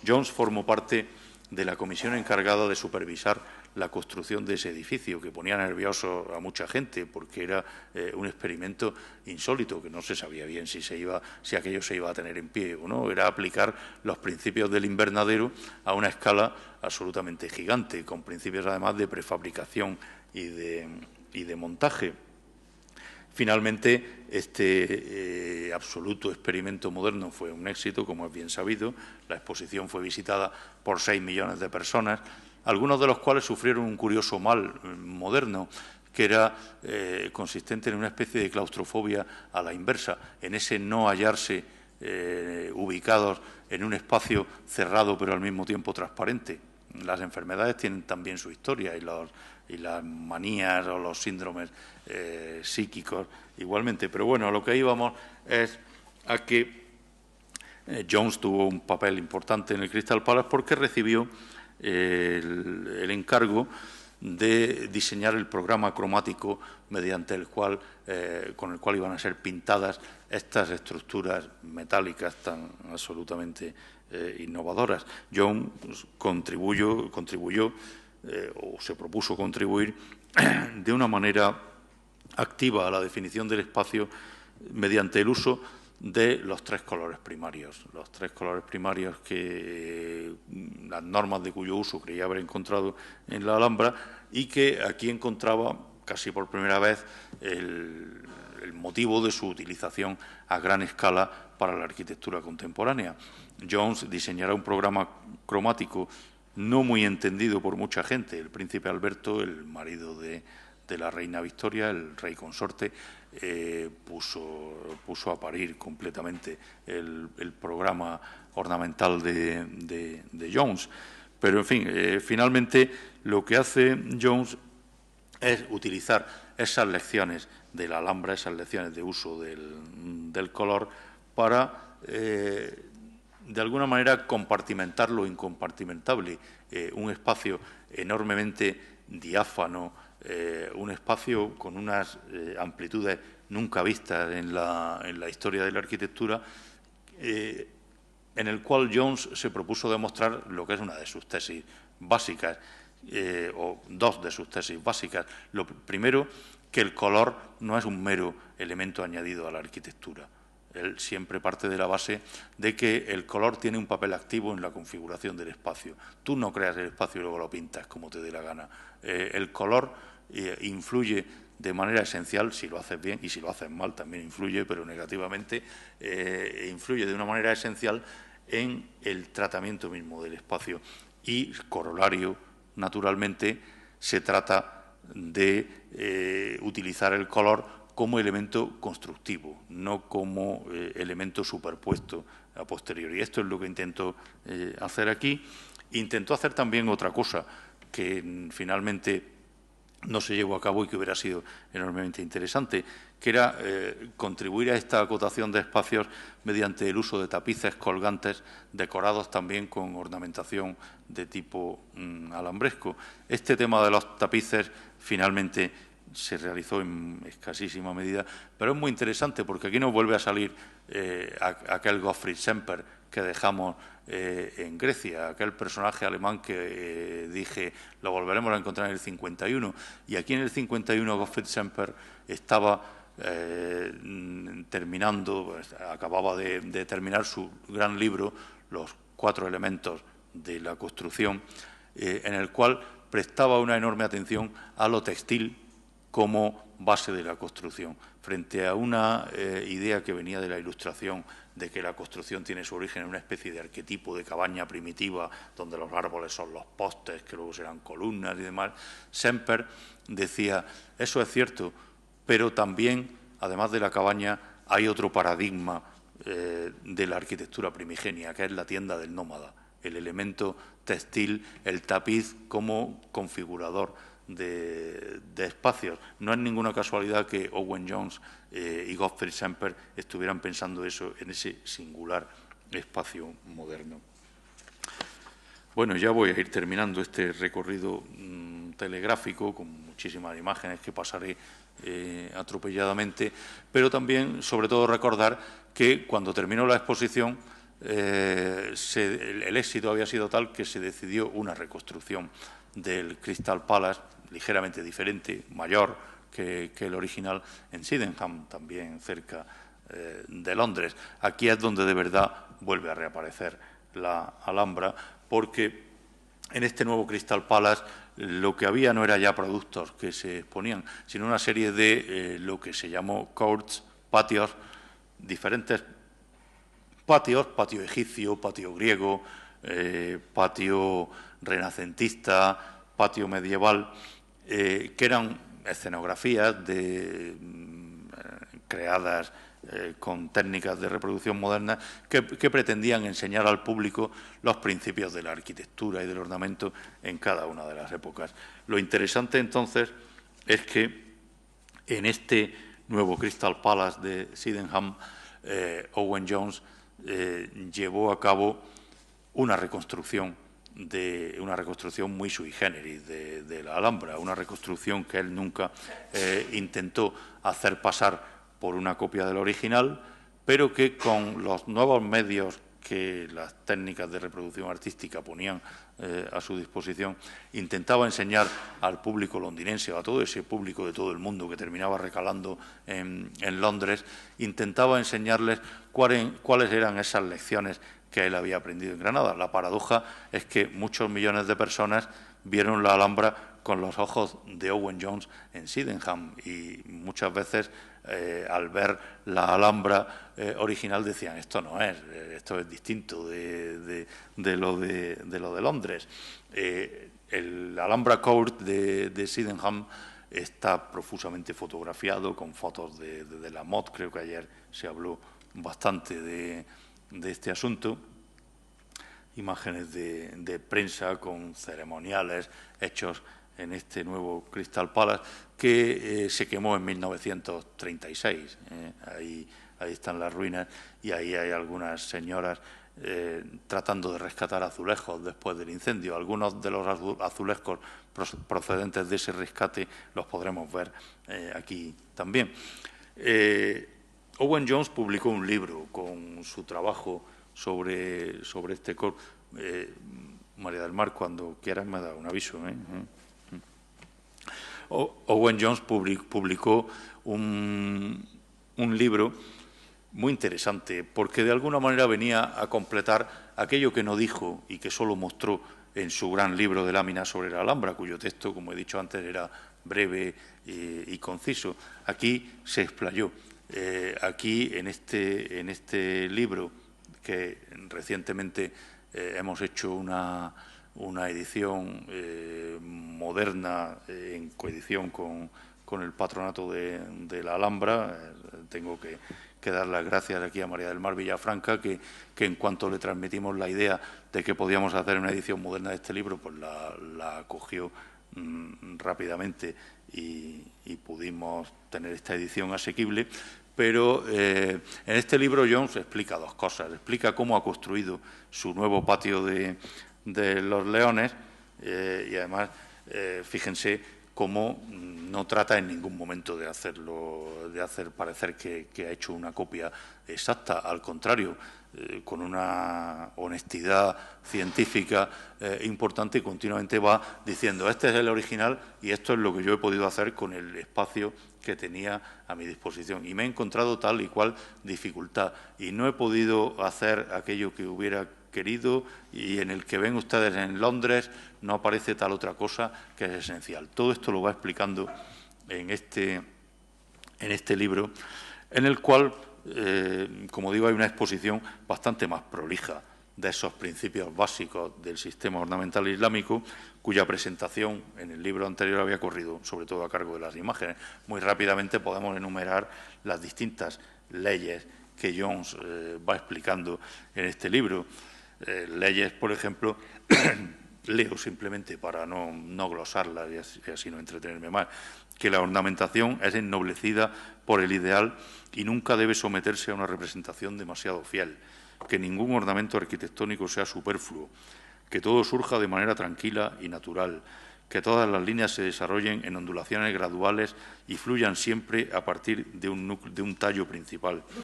Jones formó parte de la comisión encargada de supervisar la construcción de ese edificio, que ponía nervioso a mucha gente porque era un experimento insólito, que no se sabía bien si aquello se iba a tener en pie o no. Era aplicar los principios del invernadero a una escala absolutamente gigante, con principios además de prefabricación y de montaje. Finalmente, este absoluto experimento moderno fue un éxito, como es bien sabido. La exposición fue visitada por 6 millones de personas, algunos de los cuales sufrieron un curioso mal moderno, que era consistente en una especie de claustrofobia a la inversa, en ese no hallarse ubicados en un espacio cerrado pero al mismo tiempo transparente. Las enfermedades tienen también su historia y las manías o los síndromes psíquicos igualmente. Pero bueno, a lo que íbamos es a que Jones tuvo un papel importante en el Crystal Palace porque recibió el encargo de diseñar el programa cromático mediante con el cual iban a ser pintadas estas estructuras metálicas tan absolutamente innovadoras. Jones contribuyó o se propuso contribuir de una manera activa a la definición del espacio mediante el uso de los 3 colores primarios. Los 3 colores primarios que las normas de cuyo uso creía haber encontrado en la Alhambra y que aquí encontraba casi por primera vez el motivo de su utilización a gran escala para la arquitectura contemporánea. Jones diseñará un programa cromático no muy entendido por mucha gente. El príncipe Alberto, el marido de la reina Victoria, el rey consorte, puso a parir completamente el programa ornamental de Jones. Pero, en fin, finalmente lo que hace Jones es utilizar esas lecciones de la Alhambra, esas lecciones de uso del color para, de alguna manera, compartimentar lo incompartimentable. Un espacio enormemente diáfano, un espacio con unas amplitudes nunca vistas en la historia de la arquitectura, en el cual Jones se propuso demostrar lo que es una de sus tesis básicas, o 2 de sus tesis básicas. Lo primero, que el color no es un mero elemento añadido a la arquitectura. Él siempre parte de la base de que el color tiene un papel activo en la configuración del espacio. Tú no creas el espacio y luego lo pintas como te dé la gana. El color influye de manera esencial, si lo haces bien, y si lo haces mal también influye, pero negativamente, influye de una manera esencial en el tratamiento mismo del espacio. Y, corolario, naturalmente, se trata de utilizar el color como elemento constructivo, no como elemento superpuesto a posteriori. Esto es lo que intento hacer aquí. Intentó hacer también otra cosa que finalmente no se llevó a cabo y que hubiera sido enormemente interesante, que era contribuir a esta acotación de espacios mediante el uso de tapices colgantes decorados también con ornamentación de tipo alambresco. Este tema de los tapices finalmente se realizó en escasísima medida, pero es muy interesante porque aquí nos vuelve a salir aquel Gottfried Semper que dejamos en Grecia, aquel personaje alemán que dije lo volveremos a encontrar en el 51, y aquí en el 51 Gottfried Semper estaba acababa de terminar su gran libro, Los 4 elementos de la construcción, en el cual prestaba una enorme atención a lo textil como base de la construcción, frente a una idea que venía de la Ilustración, de que la construcción tiene su origen en una especie de arquetipo de cabaña primitiva, donde los árboles son los postes, que luego serán columnas y demás. Semper decía, eso es cierto, pero también, además de la cabaña, hay otro paradigma de la arquitectura primigenia, que es la tienda del nómada, el elemento textil, el tapiz como configurador de espacios. No es ninguna casualidad que Owen Jones y Gottfried Semper estuvieran pensando eso en ese singular espacio moderno. Bueno, ya voy a ir terminando este recorrido telegráfico con muchísimas imágenes que pasaré atropelladamente, pero también, sobre todo, recordar que cuando terminó la exposición el éxito había sido tal que se decidió una reconstrucción del Crystal Palace, ligeramente diferente, mayor que el original, en Sydenham, también cerca de Londres. Aquí es donde de verdad vuelve a reaparecer la Alhambra, porque en este nuevo Crystal Palace lo que había no era ya productos que se exponían, sino una serie de lo que se llamó courts, patios, diferentes patios, patio egipcio, patio griego, patio renacentista, patio medieval, que eran escenografías creadas con técnicas de reproducción modernas que pretendían enseñar al público los principios de la arquitectura y del ornamento en cada una de las épocas. Lo interesante entonces es que en este nuevo Crystal Palace de Sydenham, Owen Jones llevó a cabo una reconstrucción muy sui generis de la Alhambra, una reconstrucción que él nunca intentó hacer pasar por una copia del original, pero que con los nuevos medios que las técnicas de reproducción artística ponían a su disposición, intentaba enseñar al público londinense, a todo ese público de todo el mundo que terminaba recalando en Londres, intentaba enseñarles cuáles eran esas lecciones que él había aprendido en Granada. La paradoja es que muchos millones de personas vieron la Alhambra con los ojos de Owen Jones en Sydenham y muchas veces al ver la Alhambra original decían esto no es, esto es distinto de lo de Londres. El Alhambra Court de Sydenham está profusamente fotografiado con fotos de la MOD, creo que ayer se habló bastante de este asunto, imágenes de prensa con ceremoniales hechos en este nuevo Crystal Palace, que se quemó en 1936. Ahí están las ruinas y ahí hay algunas señoras tratando de rescatar azulejos después del incendio. Algunos de los azulejos procedentes de ese rescate los podremos ver aquí también. Owen Jones publicó un libro con su trabajo sobre este corte. María del Mar, cuando quieras me da un aviso. Owen Jones publicó un libro muy interesante, porque de alguna manera venía a completar aquello que no dijo y que solo mostró en su gran libro de láminas sobre la Alhambra, cuyo texto, como he dicho antes, era breve y conciso. Aquí se explayó. Aquí, en este libro, que recientemente hemos hecho una edición moderna en coedición con el patronato de la Alhambra. Tengo que dar las gracias aquí a María del Mar Villafranca, que en cuanto le transmitimos la idea de que podíamos hacer una edición moderna de este libro, pues la acogió rápidamente y pudimos tener esta edición asequible. Pero en este libro Jones explica dos cosas. Explica cómo ha construido su nuevo patio de los Leones y además, fíjense cómo no trata en ningún momento de hacer parecer que ha hecho una copia exacta. Al contrario, con una honestidad científica importante, continuamente va diciendo este es el original y esto es lo que yo he podido hacer con el espacio que tenía a mi disposición. Y me he encontrado tal y cual dificultad y no he podido hacer aquello que hubiera querido, y en el que ven ustedes en Londres no aparece tal otra cosa que es esencial. Todo esto lo va explicando en este libro, en el cual, como digo, hay una exposición bastante más prolija de esos principios básicos del sistema ornamental islámico, cuya presentación en el libro anterior había corrido sobre todo a cargo de las imágenes. Muy rápidamente podemos enumerar las distintas leyes que Jones va explicando en este libro. Leyes, por ejemplo, leo simplemente para no glosarlas y así no entretenerme más, que la ornamentación es ennoblecida por el ideal y nunca debe someterse a una representación demasiado fiel, que ningún ornamento arquitectónico sea superfluo, que todo surja de manera tranquila y natural, que todas las líneas se desarrollen en ondulaciones graduales y fluyan siempre a partir de un tallo principal,